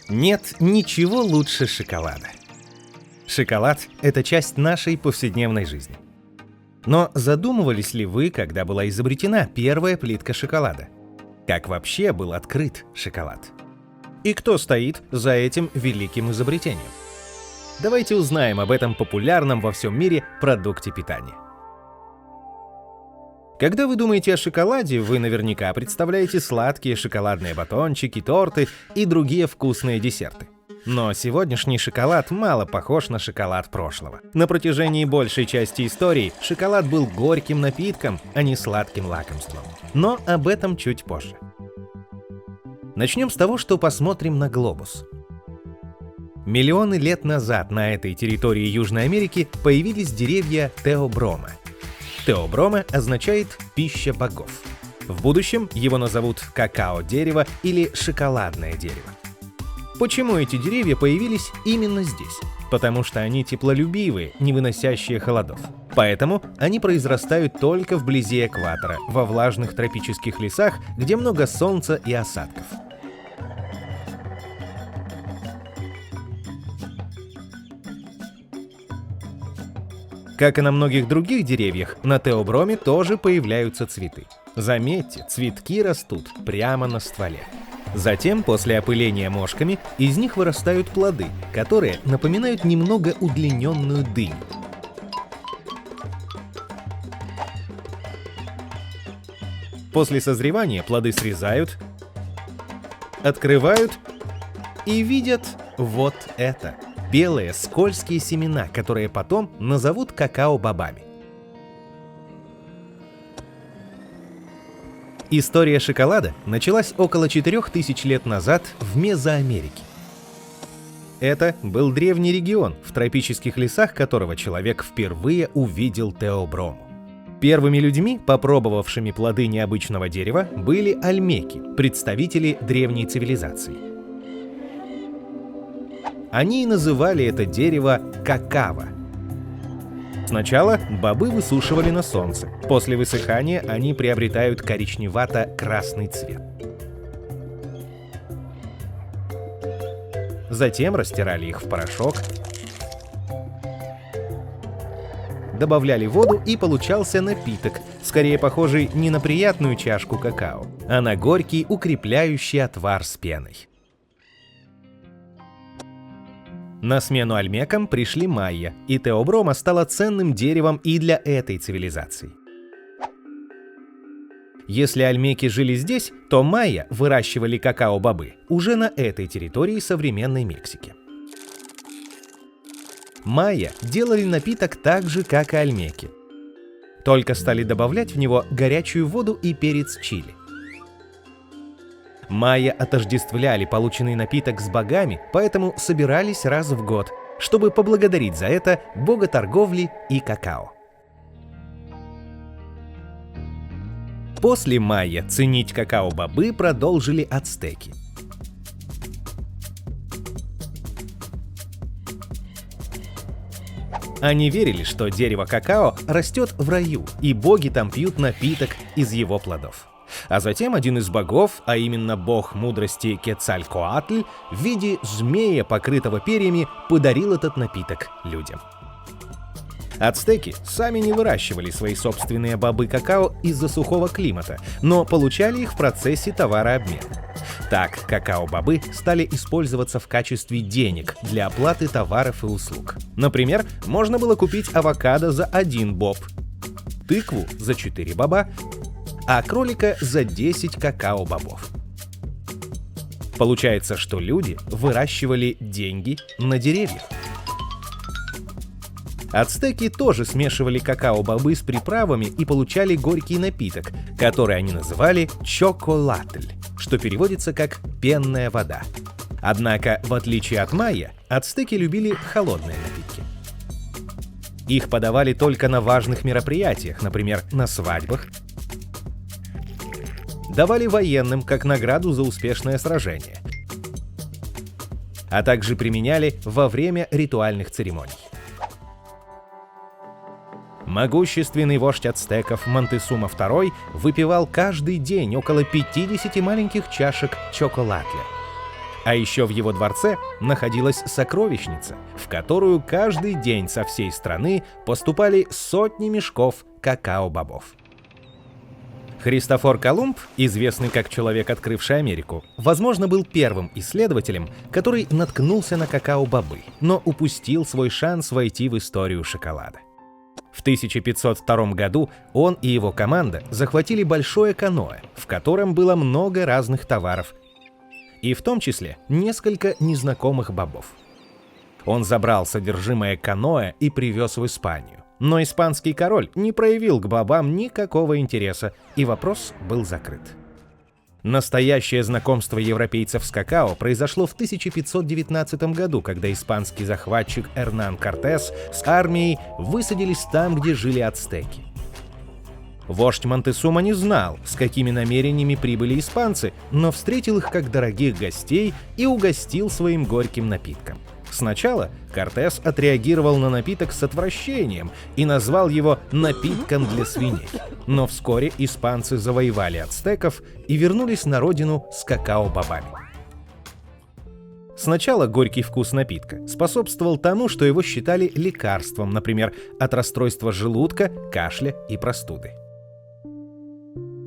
Нет ничего лучше шоколада. Шоколад — это часть нашей повседневной жизни. Но задумывались ли вы, когда была изобретена первая плитка шоколада? Как вообще был открыт шоколад? И кто стоит за этим великим изобретением? Давайте узнаем об этом популярном во всем мире продукте питания. Когда вы думаете о шоколаде, вы наверняка представляете сладкие шоколадные батончики, торты и другие вкусные десерты. Но сегодняшний шоколад мало похож на шоколад прошлого. На протяжении большей части истории шоколад был горьким напитком, а не сладким лакомством. Но об этом чуть позже. Начнем с того, что посмотрим на глобус. Миллионы лет назад на этой территории Южной Америки появились деревья теоброма. Теоброма означает «пища богов». В будущем его назовут какао-дерево или шоколадное дерево. Почему эти деревья появились именно здесь? Потому что они теплолюбивые, не выносящие холодов. Поэтому они произрастают только вблизи экватора, во влажных тропических лесах, где много солнца и осадков. Как и на многих других деревьях, на теоброме тоже появляются цветы. Заметьте, цветки растут прямо на стволе. Затем, после опыления мошками, из них вырастают плоды, которые напоминают немного удлиненную дыню. После созревания плоды срезают, открывают и видят вот это. Белые скользкие семена, которые потом назовут какао-бобами. История шоколада началась около 4000 лет назад в Мезоамерике. Это был древний регион, в тропических лесах которого человек впервые увидел теоброму. Первыми людьми, попробовавшими плоды необычного дерева, были ольмеки, представители древней цивилизации. Они и называли это дерево какао. Сначала бобы высушивали на солнце. После высыхания они приобретают коричневато-красный цвет. Затем растирали их в порошок, добавляли воду, и получался напиток, скорее похожий не на приятную чашку какао, а на горький укрепляющий отвар с пеной. На смену ольмекам пришли майя, и теоброма стала ценным деревом и для этой цивилизации. Если ольмеки жили здесь, то майя выращивали какао-бобы уже на этой территории современной Мексики. Майя делали напиток так же, как и ольмеки, только стали добавлять в него горячую воду и перец чили. Майя отождествляли полученный напиток с богами, поэтому собирались раз в год, чтобы поблагодарить за это бога торговли и какао. После майя ценить какао-бобы продолжили ацтеки. Они верили, что дерево какао растет в раю, и боги там пьют напиток из его плодов. А затем один из богов, а именно бог мудрости Кецалькоатль, в виде змея, покрытого перьями, подарил этот напиток людям. Ацтеки сами не выращивали свои собственные бобы какао из-за сухого климата, но получали их в процессе товарообмена. Так, какао-бобы стали использоваться в качестве денег для оплаты товаров и услуг. Например, можно было купить авокадо за 1 боб, тыкву за 4 боба, а кролика за 10 какао-бобов. Получается, что люди выращивали деньги на деревьях. Ацтеки тоже смешивали какао-бобы с приправами и получали горький напиток, который они называли чоколатль, что переводится как «пенная вода». Однако, в отличие от майя, ацтеки любили холодные напитки. Их подавали только на важных мероприятиях, например, на свадьбах, давали военным как награду за успешное сражение, а также применяли во время ритуальных церемоний. Могущественный вождь ацтеков Монтесума II выпивал каждый день около 50 маленьких чашек чоколатля. А еще в его дворце находилась сокровищница, в которую каждый день со всей страны поступали сотни мешков какао-бобов. Христофор Колумб, известный как человек, открывший Америку, возможно, был первым исследователем, который наткнулся на какао-бобы, но упустил свой шанс войти в историю шоколада. В 1502 году он и его команда захватили большое каноэ, в котором было много разных товаров, и в том числе несколько незнакомых бобов. Он забрал содержимое каноэ и привез в Испанию. Но испанский король не проявил к бобам никакого интереса, и вопрос был закрыт. Настоящее знакомство европейцев с какао произошло в 1519 году, когда испанский захватчик Эрнан Кортес с армией высадились там, где жили ацтеки. Вождь Монтесума не знал, с какими намерениями прибыли испанцы, но встретил их как дорогих гостей и угостил своим горьким напитком. Сначала Кортес отреагировал на напиток с отвращением и назвал его «напитком для свиней». Но вскоре испанцы завоевали ацтеков и вернулись на родину с какао-бобами. Сначала горький вкус напитка способствовал тому, что его считали лекарством, например, от расстройства желудка, кашля и простуды.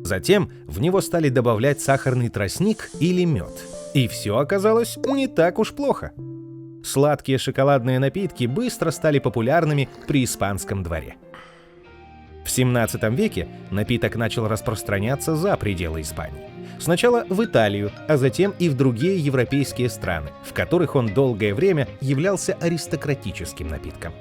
Затем в него стали добавлять сахарный тростник или мед. И все оказалось не так уж плохо. Сладкие шоколадные напитки быстро стали популярными при испанском дворе. В 17 веке напиток начал распространяться за пределы Испании. Сначала в Италию, а затем и в другие европейские страны, в которых он долгое время являлся аристократическим напитком.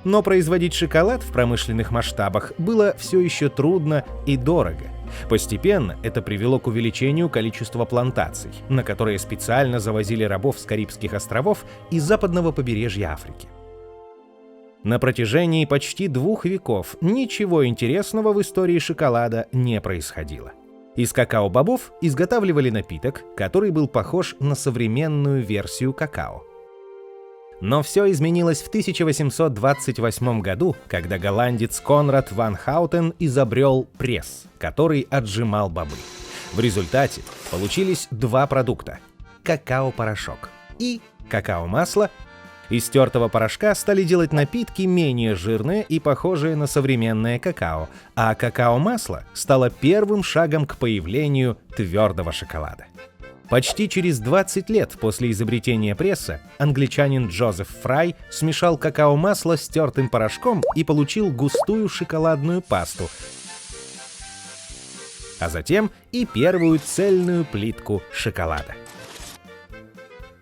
Но производить шоколад в промышленных масштабах было все еще трудно и дорого. Постепенно это привело к увеличению количества плантаций, на которые специально завозили рабов с Карибских островов и западного побережья Африки. На протяжении почти 2 веков ничего интересного в истории шоколада не происходило. Из какао-бобов изготавливали напиток, который был похож на современную версию какао. Но все изменилось в 1828 году, когда голландец Конрад ван Хаутен изобрел пресс, который отжимал бобы. В результате получились 2 продукта – какао-порошок и какао-масло. Из тертого порошка стали делать напитки менее жирные и похожие на современное какао, а какао-масло стало первым шагом к появлению твердого шоколада. Почти через 20 лет после изобретения пресса англичанин Джозеф Фрай смешал какао-масло с тертым порошком и получил густую шоколадную пасту, а затем и первую цельную плитку шоколада.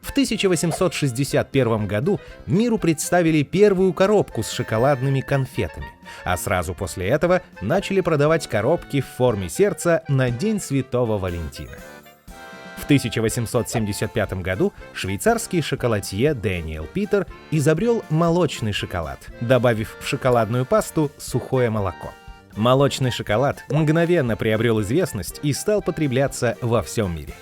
В 1861 году миру представили первую коробку с шоколадными конфетами, а сразу после этого начали продавать коробки в форме сердца на День Святого Валентина. В 1875 году швейцарский шоколадье Дэниел Питер изобрел молочный шоколад, добавив в шоколадную пасту сухое молоко. Молочный шоколад мгновенно приобрел известность и стал потребляться во всем мире.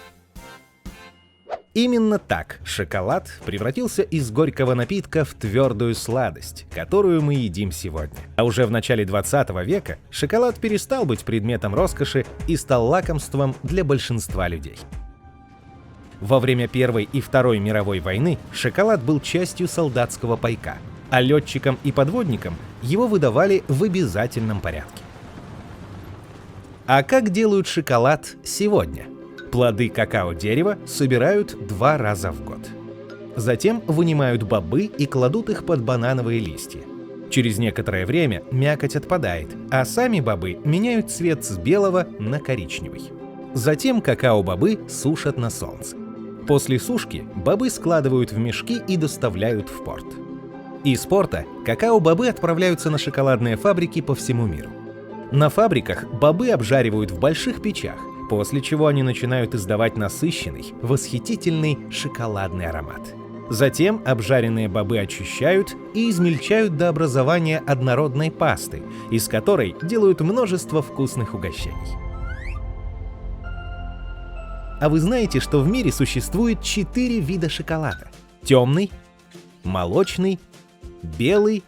Именно так шоколад превратился из горького напитка в твердую сладость, которую мы едим сегодня. А уже в начале 20 века шоколад перестал быть предметом роскоши и стал лакомством для большинства людей. Во время Первой и Второй мировой войны шоколад был частью солдатского пайка, а летчикам и подводникам его выдавали в обязательном порядке. А как делают шоколад сегодня? Плоды какао-дерева собирают 2 раза в год. Затем вынимают бобы и кладут их под банановые листья. Через некоторое время мякоть отпадает, а сами бобы меняют цвет с белого на коричневый. Затем какао-бобы сушат на солнце. После сушки бобы складывают в мешки и доставляют в порт. Из порта какао-бобы отправляются на шоколадные фабрики по всему миру. На фабриках бобы обжаривают в больших печах, после чего они начинают издавать насыщенный, восхитительный шоколадный аромат. Затем обжаренные бобы очищают и измельчают до образования однородной пасты, из которой делают множество вкусных угощений. А вы знаете, что в мире существует 4 вида шоколада? Темный, молочный, белый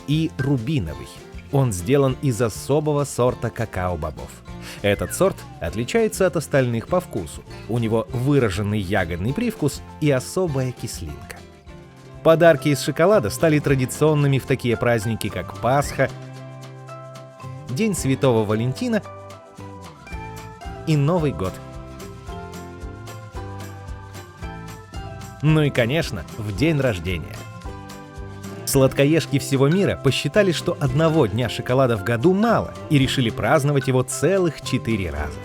и рубиновый. Он сделан из особого сорта какао-бобов. Этот сорт отличается от остальных по вкусу. У него выраженный ягодный привкус и особая кислинка. Подарки из шоколада стали традиционными в такие праздники, как Пасха, День Святого Валентина и Новый год. Ну и, конечно, в день рождения. Сладкоежки всего мира посчитали, что одного дня шоколада в году мало, и решили праздновать его целых 4 раза.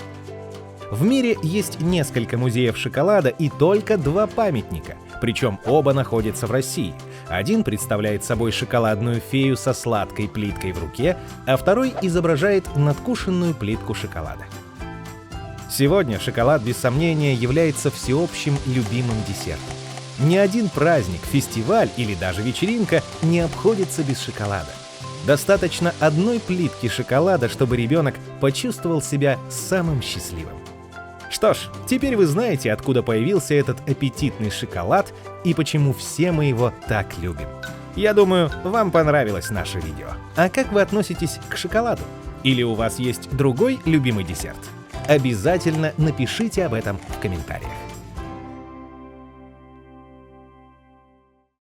В мире есть несколько музеев шоколада и только 2 памятника, причем оба находятся в России. Один представляет собой шоколадную фею со сладкой плиткой в руке, а второй изображает надкушенную плитку шоколада. Сегодня шоколад, без сомнения, является всеобщим любимым десертом. Ни один праздник, фестиваль или даже вечеринка не обходится без шоколада. Достаточно одной плитки шоколада, чтобы ребенок почувствовал себя самым счастливым. Что ж, теперь вы знаете, откуда появился этот аппетитный шоколад и почему все мы его так любим. Я думаю, вам понравилось наше видео. А как вы относитесь к шоколаду? Или у вас есть другой любимый десерт? Обязательно напишите об этом в комментариях.